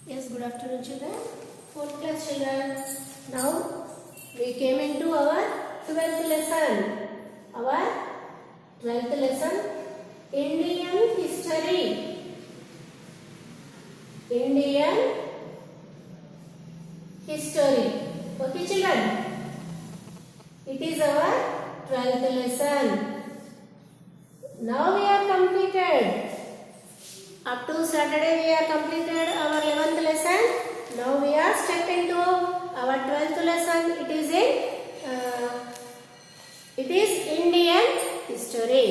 Yes, good afternoon children. Fourth class children. Now we came into our 12th lesson. Our 12th lesson, Indian history. Indian history. Okay children. It is our 12th lesson. Now we are completed. Up to Saturday we are completed our 11th lesson. Now we are stepping to our 12th lesson. It is Indian history.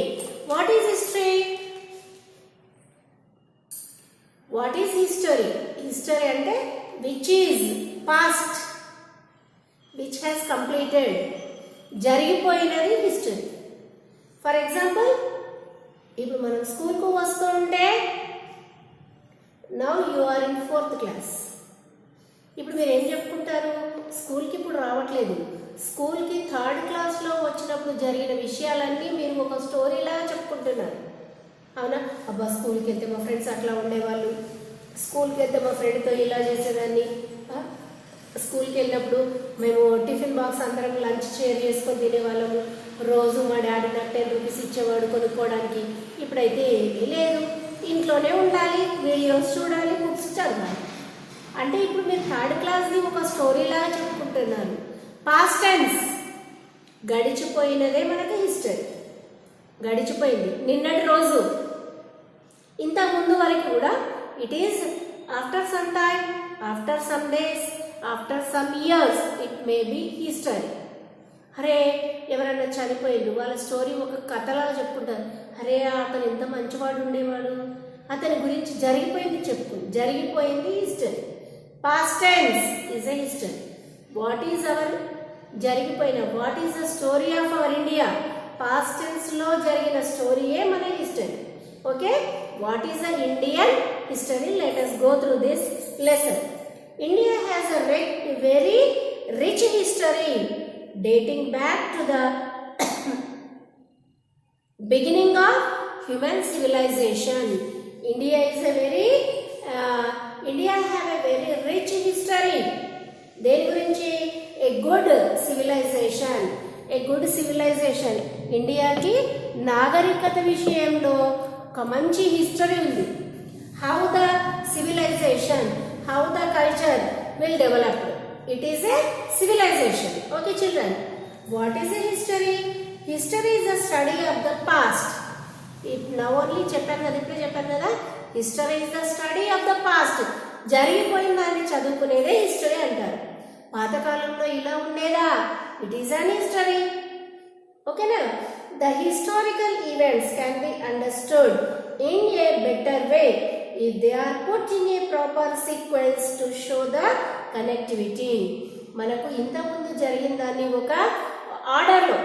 What is history? What is history? History ante which is past, which has completed. జరిగిపోయినది history. For example, ఇప్పుడు మనం school కు వస్తుంటే now you are in 4th class. ఇప్పుడు మీరు ఏం చెప్పుకుంటారు? స్కూల్కి ఇప్పుడు రావట్లేదు, స్కూల్కి 3rd క్లాస్లో వచ్చినప్పుడు జరిగిన విషయాలన్నీ మీరు ఒక స్టోరీలా చెప్పుకుంటున్నారు. అవునా? అబ్బా స్కూల్కి వెళ్తే మా ఫ్రెండ్స్ అట్లా ఉండేవాళ్ళు, స్కూల్కి వెళ్తే మా ఫ్రెండ్తో ఇలా చేసేదాన్ని, స్కూల్కి వెళ్ళినప్పుడు మేము టిఫిన్ బాక్స్ అందరం లంచ్ షేర్ చేసుకొని తినేవాళ్ళము, రోజు మా డాడీ నాకు 10 రూపీస్ ఇచ్చేవాడు కొనుక్కోవడానికి. ఇప్పుడైతే ఏమీ లేదు, ఇంట్లోనే ఉండాలి, వీడియోస్ చూడాలి, బుక్స్ చదవాలి. అంటే ఇప్పుడు మీరు 3rd క్లాస్ది ఒక స్టోరీలా చెప్పుకుంటున్నారు. పాస్ట్ టెన్స్, గడిచిపోయినదే మనకి హిస్టరీ. గడిచిపోయింది నిన్నటి రోజు. ఇంతకు ముందు వరకు కూడా it is after some time, after some days, after some years it may be history. అరే ఎవరైనా చనిపోయిండు, వాళ్ళ స్టోరీ ఒక కథలాగా చెప్పుకుంటారు. అరే అతను ఎంత మంచివాడు ఉండేవాడు, అతని గురించి జరిగిపోయింది చెప్పుకుంది. జరిగిపోయింది history. Past tense is a history. What is our జరిగిపోయిన, what is the story of our India? Past టెన్స్లో జరిగిన స్టోరీయే మన history. Okay, what is the Indian history? Let us go through this lesson. India has a very rich history dating back to the beginning of human civilization. India have a very rich history. దేని గురించి? a good civilization. ఇండియాకి నాగరికత విషయంలో ఒక మంచి history ఉంది. how the civilization, how the culture will develop. It is a civilization. Okay children, what is a history? History is a study of the past. Now only చెప్పాను కదా, ఇప్పుడే చెప్పాను కదా, history is the study of the past. జరిగిపోయిన దాన్ని చదువుకునేదే history అంటారు. పాతకాలంలో ఇలా ఉండేదా? It is an history. ఓకేనా? The historical events can be understood in a better way if they are put in a proper sequence to show the connectivity. మనకు ఇంతకుముందు జరిగిన దాన్ని ఒక ఆర్డర్లో,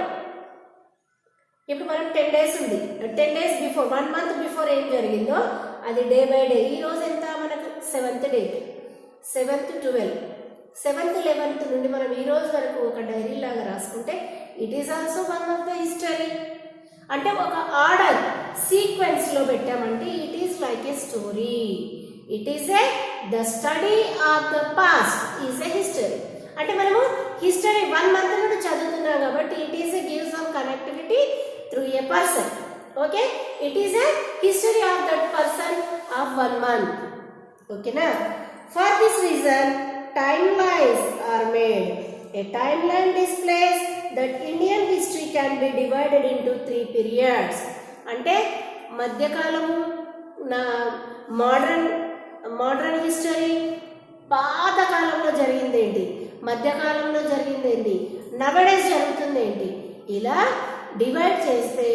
ఇప్పుడు మనం 10 days ఉంది, 10 days బిఫోర్, 1 month బిఫోర్ ఏం జరిగిందో అది డే బై డే. ఈరోజు ఎంత మనకు? 7th date, 7th 12, 7th 11th నుండి మనం ఈ రోజు వరకు ఒక డైరీ లాగా రాసుకుంటే it is also one of the history. అంటే ఒక ఆర్డర్ సీక్వెన్స్ లో పెట్టామంటే it is like a story. It is the study of the past is a history. అంటే మనము హిస్టరీ 1 month నుండి చదువుతున్నాం కాబట్టి it is give some connectivity through a person. Okay, it is a history of that person of 1 month. ఓకేనా? For this reason time lines are made. A timeline displays that Indian history can be divided into 3 periods. అంటే మధ్యకాలము, modern history, పాతకాలంలో జరిగింది ఏంటి, మధ్యకాలంలో జరిగింది ఏంటి, నవడేస్ జరుగుతుంది ఏంటి, ఇలా డివైడ్ చేస్తే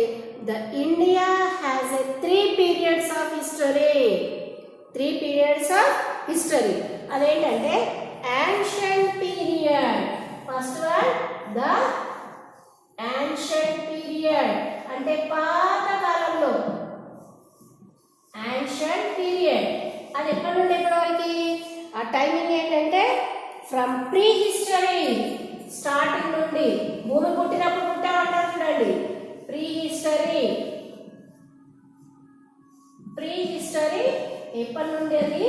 the India has a 3 periods of history. 3 periods of history. అదేంటంటే ancient period. First one the ancient period, అంటే పాత కాలంలో. ancient period అది ఎప్పటి నుండి ఎప్పటి వరకు? ఆ టైమింగ్ ఏంటంటే ఫ్రమ్ ప్రీ హిస్టరీ, స్టార్టింగ్ నుండి, భూమి పుట్టినప్పుడు పుట్టామంటారు చూడండి, ప్రీ హిస్టరీ. ప్రీ హిస్టరీ ఎప్పటి నుండి? అది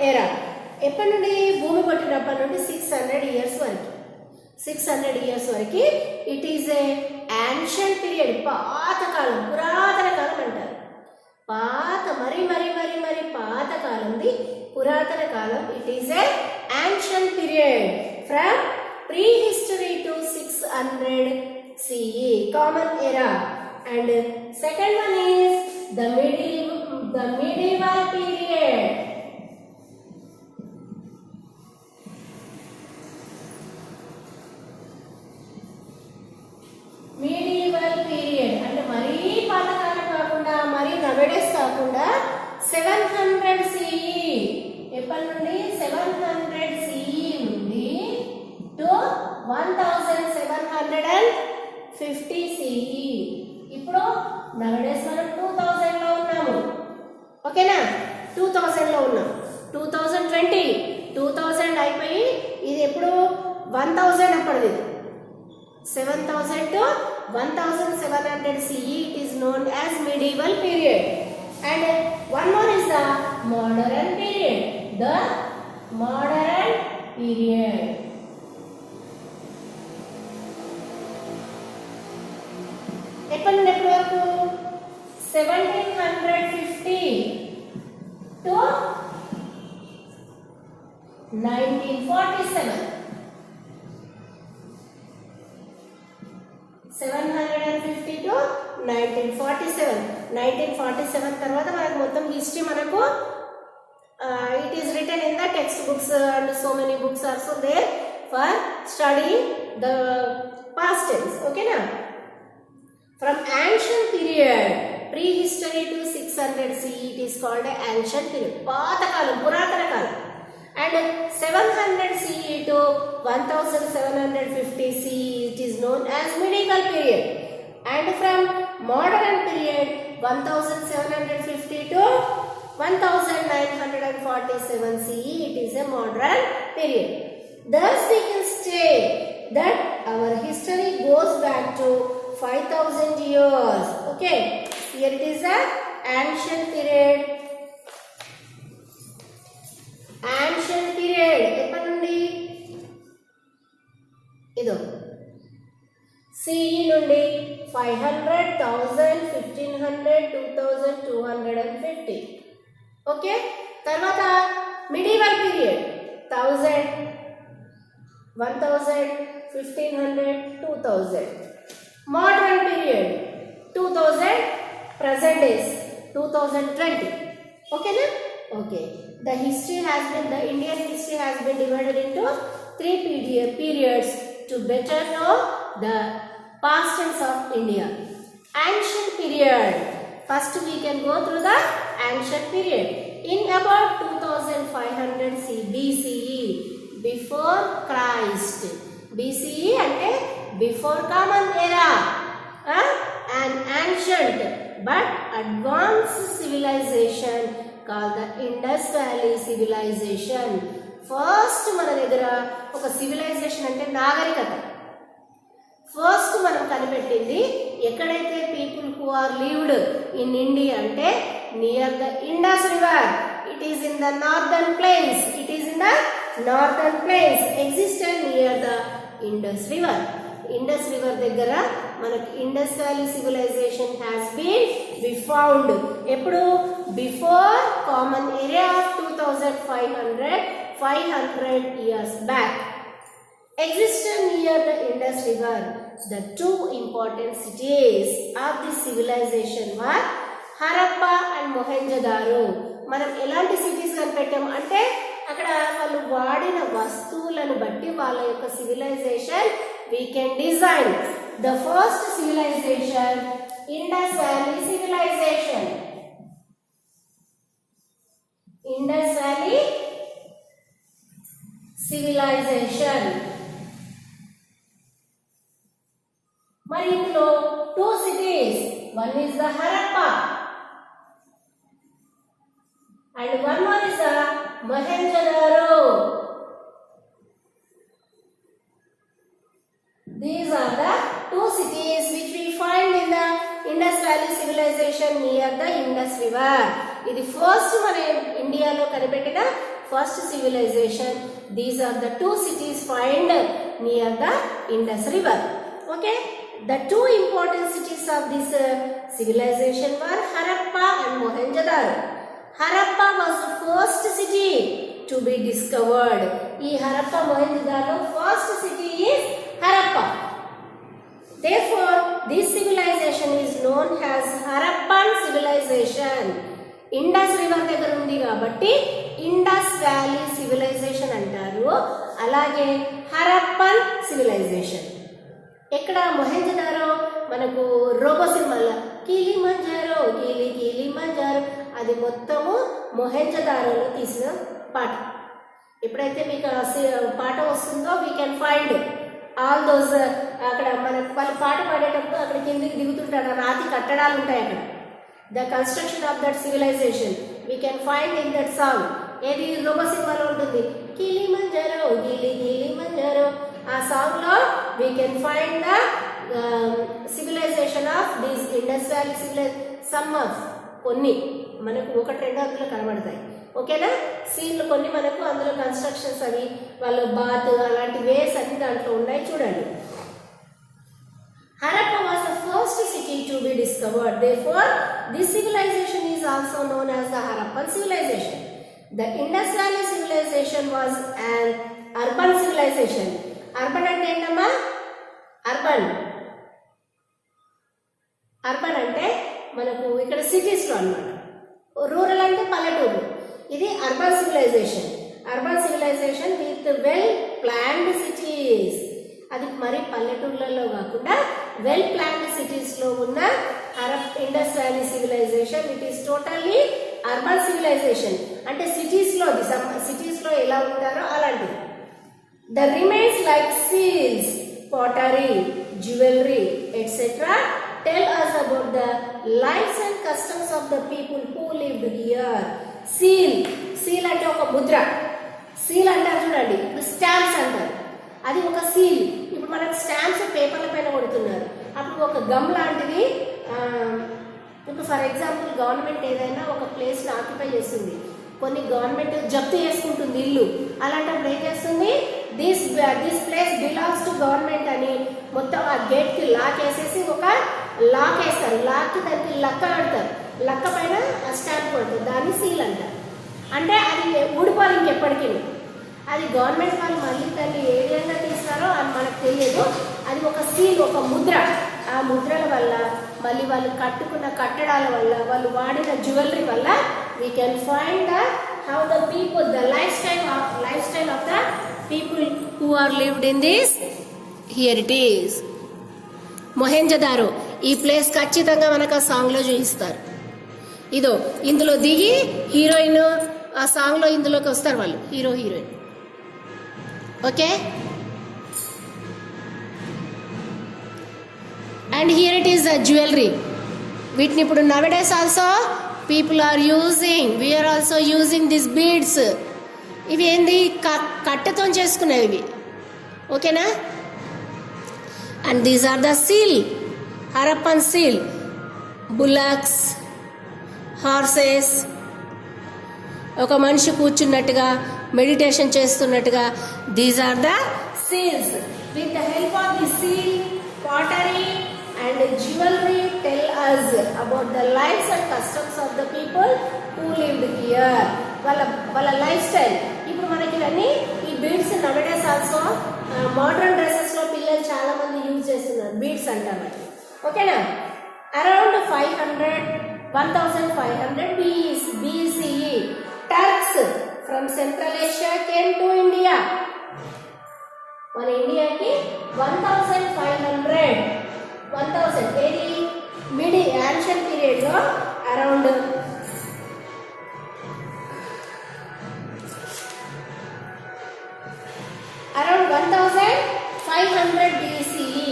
ఎరా. ఎప్పటి నుండి? భూమి పుట్టినప్పటి నుండి 600 years వరకు. 600 years వరకు it is a ancient period. పాతకాలం, పురాతన కాలం అంటారు. పాత మరి మరి మరి మరి పాత కాలంది పురాతన కాలం. It is a ancient period from prehistory to 600 CE, common era. And second one is the medieval period. Medieval period అంటే మరీ పాతకాలం కాకుండా మరీ నవడేస్ కాకుండా 700 CE. ఎప్పటి నుండి? 700 CE నుండి టు 1750 CE. ఇప్పుడు నవడేస్ మనం 2000 లో ఉన్నాము. ఓకేనా? 2000 లో ఉన్నాం. 2020 అయిపోయి ఇది ఎప్పుడు 1000 అప్పటిది. 7000 to 1700 CE, it is known as medieval period. And one more is the modern period. The modern period. ఎప్పటి నుండి ఎప్పటి వరకు? 1750 to 1947. 750 to 1947. 1947 తర్వాత మనకు మొత్తం హిస్టరీ మనకు it is written in the textbooks and so many books also there for study the past tense. ఓకేనా? From ancient period prehistory to 600 CE, it is called ancient period, పాతకాలం, పురాతన కాలం. And 700 CE to 1750 CE, it is known as medieval period. And from modern period 1750 to 1947 CE, it is a modern period. Thus we can say that our history goes back to 5000 years. Okay, here it is a ancient period. Ancient period ఎప్పటి నుండి? ఇదో CE నుండి 500, 1000, 1500, 2000, 250. Okay, తర్వాత medieval period 1000, 1000, 1500, 2000. Modern period 2000, present days 2020. Okay na? Okay. The Indian history has been divided into 3 periods to better know the past tense of India. Ancient period. First we can go through the ancient period. In about 2500 BCE, before Christ. BCE ante before common era. An ancient but advanced civilization called the Indus Valley civilization. First మన దగ్గర ఒక civilisation అంటే నాగరికత first మనం కనిపెట్టింది ఎక్కడైతే people who are lived in India అంటే near the Indus river. It is in the northern plains. Existed near the Indus river. Indus river దగ్గర మనకి Indus valley civilization has been we found. ఎప్పుడు? Before common era of 2500 years back. Existed near the Indus River. The two important cities of this civilization were Harappa and Mohenjo-daro. మనం ఎలాంటి cities కనిపెట్టాం అంటే అక్కడ వాళ్ళు వాడిన వస్తువులను బట్టి వాళ్ళ యొక్క civilisation we can design. The first civilization, Indus Valley civilization. Indus Valley civilization. మరి ఇందులో 2 cities. One is the Harappa and one more is the Mohenjo-daro. These are the 2 cities which we find in the Indus Valley civilization near the Indus River. ఇది first మన ఇండియాలో కనిపెట్టిన first civilization. These are the two cities found near the Indus River. Okay, the two important cities of this civilization were Harappa and Mohenjo-daro. Harappa was the first city to be discovered. Ee Harappa Mohenjo-daro first city is Harappa. Therefore, this civilization is known as Harappan civilization. Indus river దగ్గర ఉంది కాబట్టి Indus valley civilisation అంటారు. అలాగే Harappan civilisation. ఇక్కడ మొహెంజోదారో మనకు robo సినిమాలో Kilimanjaro Kilimanjaro అది మొత్తము మొహెంజోదారోలో తీసిన పాట. ఎప్పుడైతే మీకు పాట వస్తుందో we can find all those. అక్కడ మనకు వాళ్ళు పాట పాడేటప్పుడు అక్కడ కిందికి దిగుతుంటారు, రాతి కట్టడాలు ఉంటాయి అక్కడ. The construction of that civilization we can find in that song. ఏది రోబో సినిమాలో ఉంటుంది కిలిమంజారో కిలిమంజారో. ఆ సాంగ్ లో we can find the civilization of these Indus Valley civilization. Some of కొన్ని మనకు ఒకటి రెండు అందులో కనబడతాయి. ఓకేనా, సీన్లు కొన్ని మనకు అందులో కన్స్ట్రక్షన్స్ అవి వాళ్ళు బాత్ అలాంటి వేస్ అన్ని దాంట్లో ఉన్నాయి చూడండి. Harappa was the first city to be discovered. Therefore, this civilization is also known as the Harappan civilization. The Indus Valley civilization was an urban civilization. Urban అంటే ఏంటమ్మా? అర్బన్ అంటే మనకు ఇక్కడ సిటీస్లో అన్నమాట. రూరల్ అంటే పల్లెటూరు. ఇది urban civilisation. Urban civilisation with well planned cities. అది మరి పల్లెటూర్లలో కాకుండా వెల్ ప్లాన్డ్ సిటీస్లో ఉన్న Indus valley civilisation. It is totally urban civilisation. అంటే సిటీస్లో ఎలా ఉంటారో అలాంటిది. The remains like seals, pottery, jewelry, etc. tell us about the lives and customs of the people who lived here. Seal అంటే ఒక Mudra. Seal అంటారు చూడండి, ఇప్పుడు స్టాంప్స్ అంటారు. అది ఒక సీల్. ఇప్పుడు మనకు స్టాంప్స్ పేపర్ల పైన కొడుతున్నారు. అప్పుడు ఒక గమ్ లాంటిది. ఇప్పుడు ఫర్ ఎగ్జాంపుల్ గవర్నమెంట్ ఏదైనా ఒక ప్లేస్ని ఆక్యుపై చేస్తుంది, కొన్ని గవర్నమెంట్ జప్తు చేసుకుంటుంది ఇల్లు. అలాంటప్పుడు ఏం చేస్తుంది, this place belongs to government అని మొత్తం ఆ గేట్కి లాక్ వేసేసి ఒక లాక్ వేస్తారు. లాక్కి దానికి లక్క కడతారు. లక్క పైన ఆ స్టాంప్ కొడుతుంది. దాన్ని సీల్ అంటారు. అంటే అది ఊడిపోవాలి ఇంకెప్పటికీ. అది గవర్నమెంట్ వాళ్ళు మళ్ళీ దాన్ని ఏ విధంగా తీస్తారో అది మనకు తెలియదు. అది ఒక సీల్, ఒక ముద్ర. ఆ ముద్రల వల్ల మళ్ళీ వాళ్ళు కట్టుకున్న కట్టడాల వల్ల వాళ్ళు వాడిన జ్యువెలరీ వల్ల we can find how the people, the lifestyle of the people who are lived in this. Here it is, Mohenjo-daro. ఈ ప్లేస్ ఖచ్చితంగా మనకు ఆ సాంగ్లో చూపిస్తారు. ఇదో ఇందులో దిగి హీరోయిన్ ఆ సాంగ్లో ఇందులోకి వస్తారు వాళ్ళు, heroine. Okay, and here it is the jewellery. వీటిని ఇప్పుడు nowadays also people are using, we are also using this beads. ఇవి ఏంది, కట్టెతో చేసుకునేవి ఇవి. ఓకేనా, and these are the seal, Harappan seal. Bullocks, horses, ఒక మనిషి కూర్చున్నట్టుగా మెడిటేషన్ చేస్తున్నట్టుగా. These are the seals. With the help of the seal, pottery and jewelry tell us about the lives and customs of the people who lived here. వాళ్ళ life style. ఇప్పుడు మనకి ఇవన్నీ ఈ beads నవడేస్ also modern dresses లో పిల్లలు చాలా మంది use చేస్తున్నారు. బీడ్స్ అంటారు. ఓకేనా, around 1500 BCE Turks from central Asia came to India. మన ఇండియాకి 1500 ఏది మిడి యాన్షియన్ పీరియడ్ లో అరౌండ్ 1500 BCE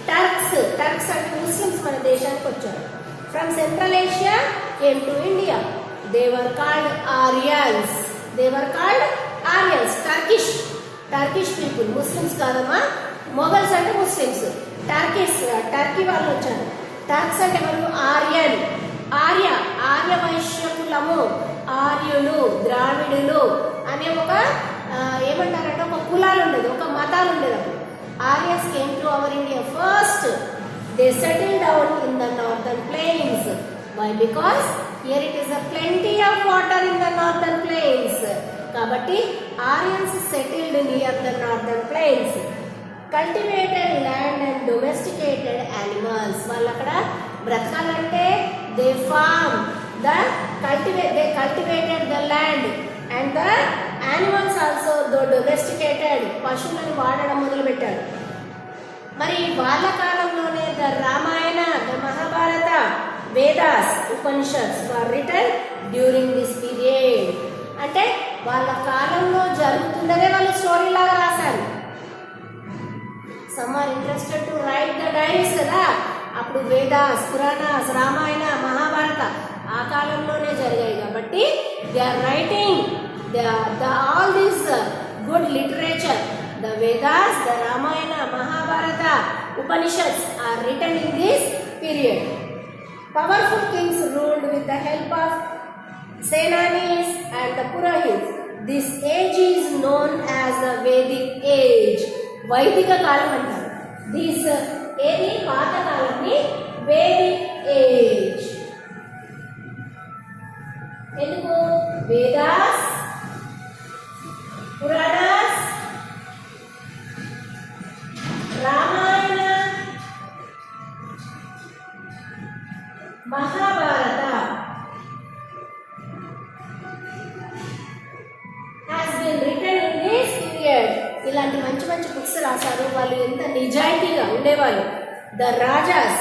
టర్క్స్ అంటే ముస్లిమ్స్ మన దేశానికి వచ్చారు. From central Asia came to India. They were called Aryans. Turkish people. Muslims కాదమ్మా, మొఘల్స్ అంటే ముస్లిమ్స్. టర్కీ వాళ్ళు వచ్చారు. టర్క్స్ అంటే వాళ్ళు ఆర్య వైశ్య కులము, ఆర్యులు, ద్రావిడులు అనే they settled down in the northern plains. Why? Because here it is a plenty of water in the northern plains. Kabatti Aryans settled near the northern plains. Cultivated land and domesticated animals. వాళ్ళు అక్కడ బ్రతకాలంటే they farm the they cultivated the land and the animals also domesticated. పశువులను వాడడం మొదలు పెట్టారు. మరి వాళ్ళ కాలంలోనే the Ramayana, the Mahabharata, Vedas, Upanishads were written during this period. అంటే వాళ్ళ కాలంలో జరుగుతుండనే వాళ్ళు స్టోరీ లాగా రాశారు. Some are interested to write the diaries కదా. అప్పుడు వేదాస్, పురాణాస్, రామాయణ, మహాభారత ఆ కాలంలోనే జరిగాయి కాబట్టి they are writing all this good literature. The Vedas, the Ramayana, Mahabharata, Upanishads are written in this period. Powerful kings ruled with the help of Senanis and the Purahits. This age is known as the Vedic age. Vaidika kalam antaru. This ఏది పాత కాలాన్ని Vedic age. ఎందుకు? Vedas, Puranas, Ramayana, Mahabharata has been written in this period. ఇలాంటి మంచి మంచి books రాశారు. వాళ్ళు ఎంత నిజాయితీగా ఉండేవాళ్ళు. The rajas,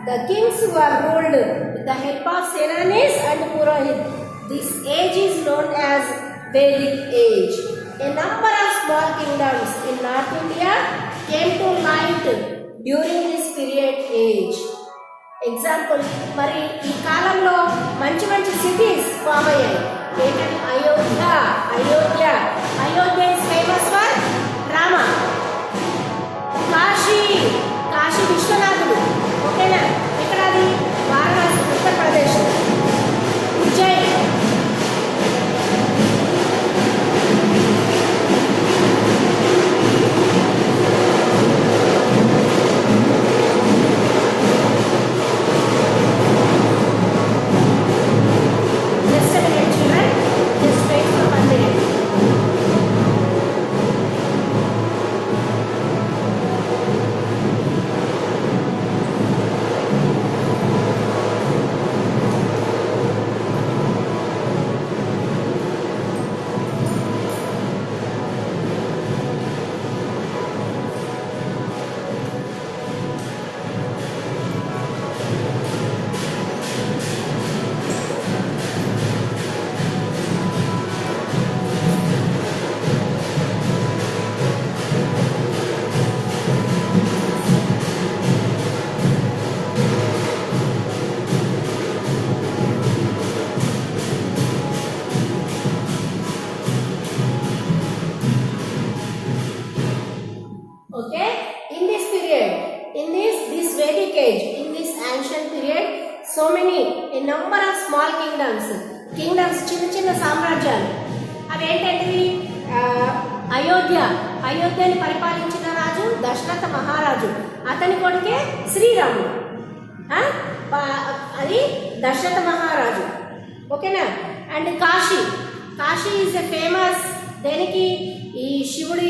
the kings were ruled with the help of Senanis and Purohit. This age is known as Vedic age. A number of small kingdoms in North India came to light during this period age. Example, మరి ఈ కాలంలో మంచి మంచి cities form అయ్యాయి. ఏంటంటే Ayodhya is famous for Rama. Kashi విశ్వనాథుడు. ఓకేనా? ఇక్కడ అది Varanasi, Uttar Pradesh. Ujjain, so many a number of small kingdoms చిన్న చిన్న సామ్రాజ్యాలు. అవి ఏంటంటే అయోధ్యని పరిపాలించిన రాజు దశరథ మహారాజు. అతని కొడుకే శ్రీరాముడు. అది దశరథ మహారాజు. ఓకేనా? And Kashi is a famous. దేనికి? ఈ శివుడి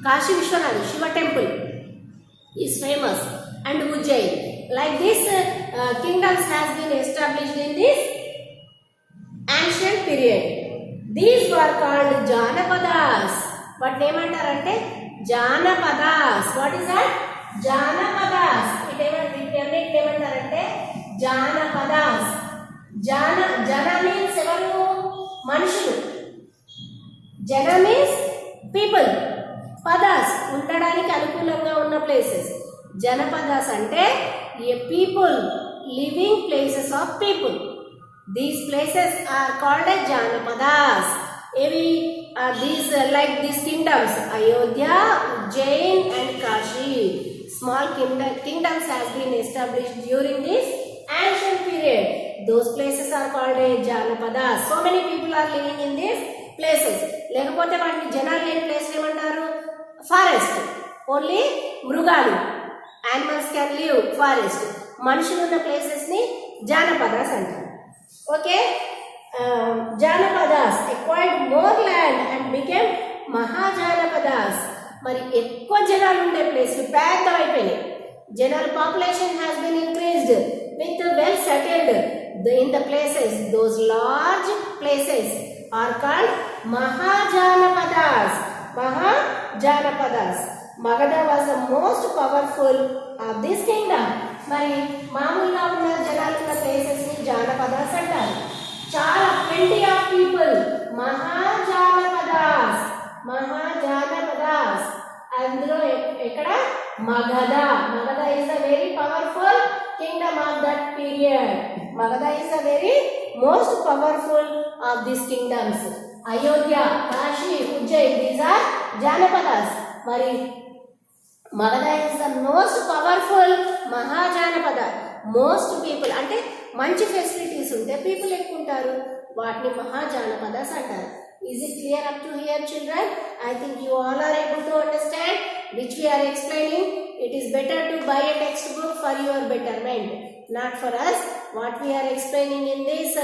Kashi Vishwanath Shiva temple is famous. And Ujjain, like this kingdoms has been established in this ancient period. These were called Janapadas. What name antarante? Janapadas. What is that? Janapadas. It name antarante Janapadas. Jana means evaru? Manushudu. Jana means people. పదాస్ ఉండడానికి అనుకూలంగా ఉన్న places. Janapadas అంటే a people, living places of people. These places are called a janapadas. ఏవి? These like these kingdoms Ayodhya, Ujjain and Kashi. Small kingdoms has been established during this ancient period. Those places are called a janapadas. So many people are living in these places. లేకపోతే వాటిని జనాలు లేని place ఏమంటారు? Forest. Only మృగాలు, animals can live forest. మనుషులు ఉన్న ప్లేసెస్ని జానపదాస్ అంటారు. Okay, janapadas acquired more land and became mahajanapadas. మరి ఎక్కువ జనాలు ఉండే ప్లేస్లు పెద్దవైపోయినాయి. General population has been increased with well settled in the places. Those large places are called Mahajanapadas. Mahajanapadas. Magadha was the most powerful of this kingdom. మరి మామూలుగా ఉన్న జనాలు ఉన్న ప్లేసెస్ ని జానపదాస్ అంటారు. చాలా plenty of people. Mahajanapadas. Mahajanapadas. అందులో ఎక్కడ Magadha. Magadha is a very powerful kingdom of that period. Magadha is the very most powerful of these kingdoms. Ayodhya, Kashi, Ujjain, these are Janapadas. Mari Magadha is the most powerful Mahajanapada. Most people అంటే మంచి facilities ఉంటే people ఎక్కువ ఉంటారు, వాటిని మహాజానపదాస్ అంటారు. Is it clear up to here, children? I think you all are able to understand which we are explaining. It is better to buy a textbook for your betterment, not for us. What we are explaining in these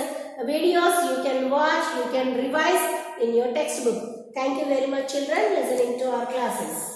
videos, you can watch, you can revise in your textbook. Thank you very much, children, listening to our classes.